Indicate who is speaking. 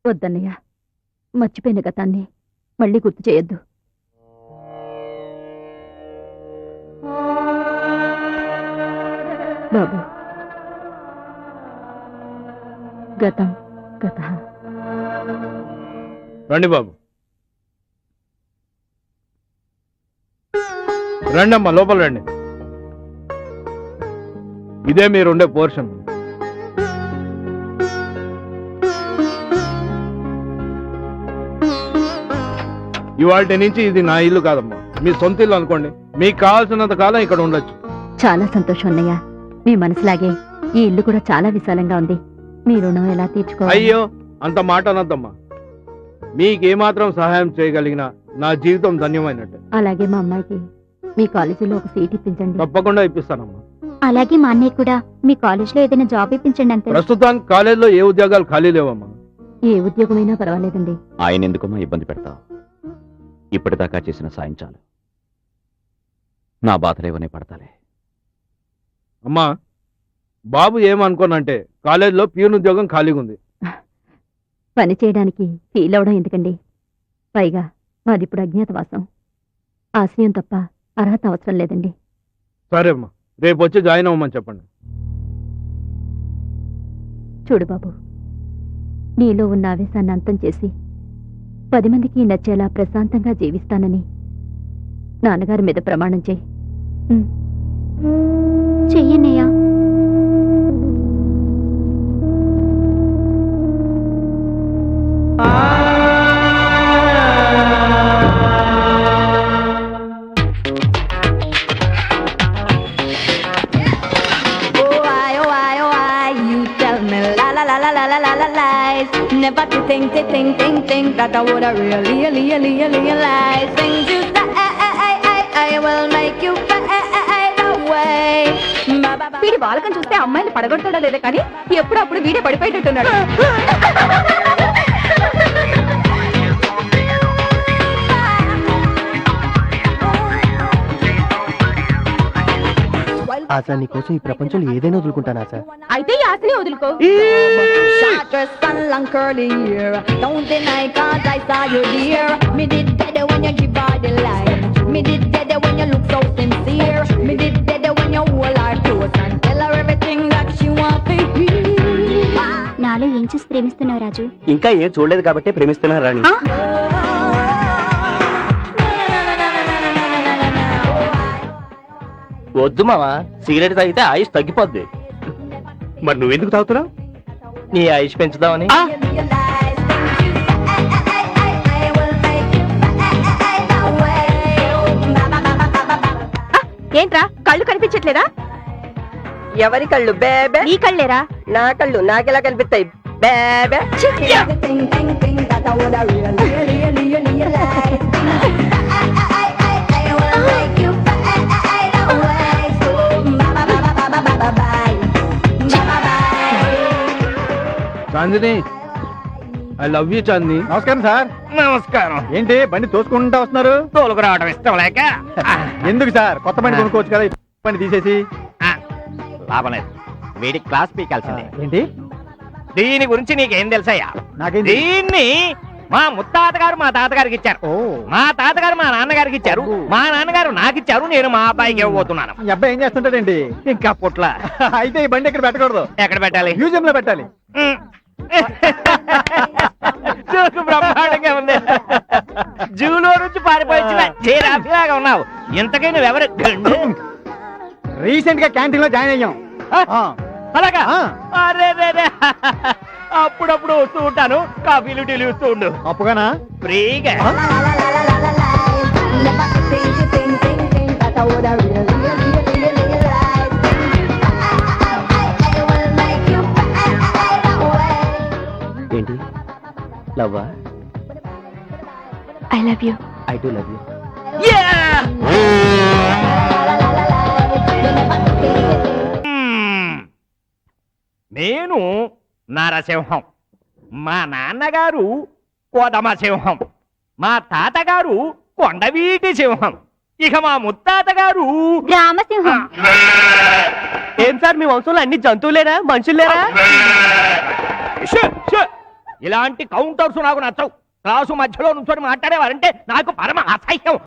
Speaker 1: వద్దన్నయ్య, మర్చిపోయిన గతాన్ని మళ్ళీ గుర్తు చేయొద్దు. బాబు, గతం గతః.
Speaker 2: రండి బాబు, రండి అమ్మా, లోపల రండి. ఇదే మీరుండే పోర్షన్. ఇవాళ నుంచి ఇది నా ఇల్లు కాదమ్మా, మీ సొంత ఇల్లు అనుకోండి. మీకు కావాల్సినంత కాలం ఇక్కడ ఉండొచ్చు.
Speaker 1: చాలా సంతోషం అన్నయ్య. మీ మనసులాగే ఈ ఇల్లు కూడా చాలా విశాలంగా ఉంది. మీ రుణం ఎలా తీర్చుకో?
Speaker 2: అయ్యో, అంత మాట అనద్దమ్మా. మీకేమాత్రం సహాయం చేయగలిగినా నా జీవితం ధన్యమైనట్టే.
Speaker 1: అలాగే మా అమ్మాయికి మీ కాలేజీలో ఒక సీట్ ఇప్పించండి.
Speaker 2: తప్పకుండా ఇప్పిస్తానమ్మా.
Speaker 1: అలాగే మా అన్నయ్య కూడా మీ కాలేజీలో ఏదైనా జాబ్ ఇప్పించండి. అంతే.
Speaker 2: ప్రస్తుతానికి కాలేజీలో ఏ ఉద్యోగాలు ఖాళీ లేవమ్మా.
Speaker 1: ఏ ఉద్యోగమైనా పర్వాలేదండి.
Speaker 3: ఆయన ఎందుకమ్మా ఇబ్బంది పెడతావు? ఇప్పటిదాకా చేసిన సాయం చాలు. నా బాధలేవనే పడతాలే.
Speaker 2: అమ్మా, బాబు ఏమనుకోనంటే కాలేజీలో ప్యూన్ ఉద్యోగం ఖాళీగా ఉంది.
Speaker 1: పని చేయడానికి ఫీల్ అవడం ఎందుకండి? పైగా మాది ఇప్పుడు అజ్ఞాతవాసం. ఆశయం తప్ప అర్హత అవసరం లేదండి.
Speaker 2: సరే అమ్మా, రేపు వచ్చి జాయిన్ అవ్వమని చెప్పండి.
Speaker 1: చూడు బాబు, నీలో ఉన్న ఆవేశాన్ని అంతం చేసి 10 మందికి నచ్చేలా ప్రశాంతంగా జీవిస్తానని నాన్నగారి మీద ప్రమాణం చేయి. చెయ్యన్నయ్యా.
Speaker 4: Never to think that I would have really realize things you say. I will make you fade away.
Speaker 1: వీడి బాలకం చూస్తే అమ్మాయిని పడగొడతాడా లేదా కానీ ఎప్పుడప్పుడు వీడే పడిపోయేటట్టున్నాడు.
Speaker 5: ఆశా, నీ కోసం ఈ ప్రపంచంలో ఏదైనా వదులుకుంటాను ఆశా.
Speaker 1: అయితే ఈ ఆశని వదులుకో.
Speaker 4: Short dress and long curly hair. Don't deny 'cause I saw you dear. Me did dead when you give her the line. Me did dead when you look so sincere. Me did dead when you hold her close and tell her everything that she wants to hear.
Speaker 1: నాలో ఏం చూసి ప్రేమిస్తున్నావు రాజు?
Speaker 5: ఇంకా ఏం చూడలేదు కాబట్టి ప్రేమిస్తున్నా రాణి. వద్దు మావా, సిగరెట్ తాగితే ఆయుష్ తగ్గిపోద్ది. మరి నువ్వెందుకు తాగుతున్నావు? నీ ఆయుష్ పెంచుదామని.
Speaker 1: ఏంట్రా, కళ్ళు కనిపించట్లేదా?
Speaker 6: ఎవరి కళ్ళు? బేబే.
Speaker 1: నీ కళ్ళేరా?
Speaker 6: నా కళ్ళు నాకెలా కనిపిస్తాయి? బేబే.
Speaker 4: That I would have really realize.
Speaker 2: Chandini, I love you Chandini.
Speaker 5: నమస్కారం సార్.
Speaker 2: నమస్కారం.
Speaker 5: ఏంటి బండి తోసుకుంటా వస్తున్నారు?
Speaker 2: తోలుకు రావడం ఇష్టం లేక.
Speaker 5: ఎందుకు సార్, కొత్త బండి కొనుక్కోవచ్చు కదా, బండి తీసేసి.
Speaker 3: లాభం లేదు, వీడి క్లాస్ పీకాల్సిందే.
Speaker 5: ఏంటి
Speaker 3: దీని గురించి నీకేం తెలుసయ్యా?
Speaker 5: నాకేం
Speaker 3: దీన్ని మా ముత్తాతగారు మా తాతగారికి ఇచ్చారు. మా తాతగారు మా నాన్నగారికి ఇచ్చారు. మా నాన్నగారు నాకు ఇచ్చారు. నేను మా అబ్బాయికి ఇవ్వబోతున్నాను.
Speaker 5: ఈ అబ్బాయి ఏం చేస్తుంటాడండి?
Speaker 3: ఇంకా పుట్ల.
Speaker 5: అయితే ఈ బండి ఎక్కడ పెట్టకూడదు.
Speaker 3: ఎక్కడ పెట్టాలి?
Speaker 5: మ్యూజియం లో పెట్టాలి.
Speaker 3: జోకు బ్రహ్మాండంగా ఉంది. జూలో నుంచి పారిపోయిన చేరాగా ఉన్నావు. ఇంతకీ నువ్వెవరు?
Speaker 5: రీసెంట్ గా క్యాంటీన్ లో జాయిన్ అయ్యాం.
Speaker 3: అలాగా? అరే అప్పుడప్పుడు వస్తూ ఉంటాను. కాఫీలు టీలు ఇస్తూ ఉండు.
Speaker 5: అప్పుగానా?
Speaker 3: ఫ్రీగా.
Speaker 4: That I would have really realize. I will make you fade away.
Speaker 5: ఏంటి లవ్వా?
Speaker 1: I love you.
Speaker 5: I do love you.
Speaker 3: నేను నరసింహం, మా నాన్నగారు కోదమసింహం, మా తాతగారు కొండవీటి సింహం, ఇక మా ముత్తాతగారు
Speaker 1: రామసింహం.
Speaker 5: ఏం సార్, మీ వంశంలో అన్ని జంతువులేనా, మనుషులేనా?
Speaker 3: ఇలాంటి కౌంటర్స్ నాకు నచ్చవు. క్లాసు మధ్యలో నుంచొని మాట్లాడేవారంటే నాకు పరమ అసహ్యం.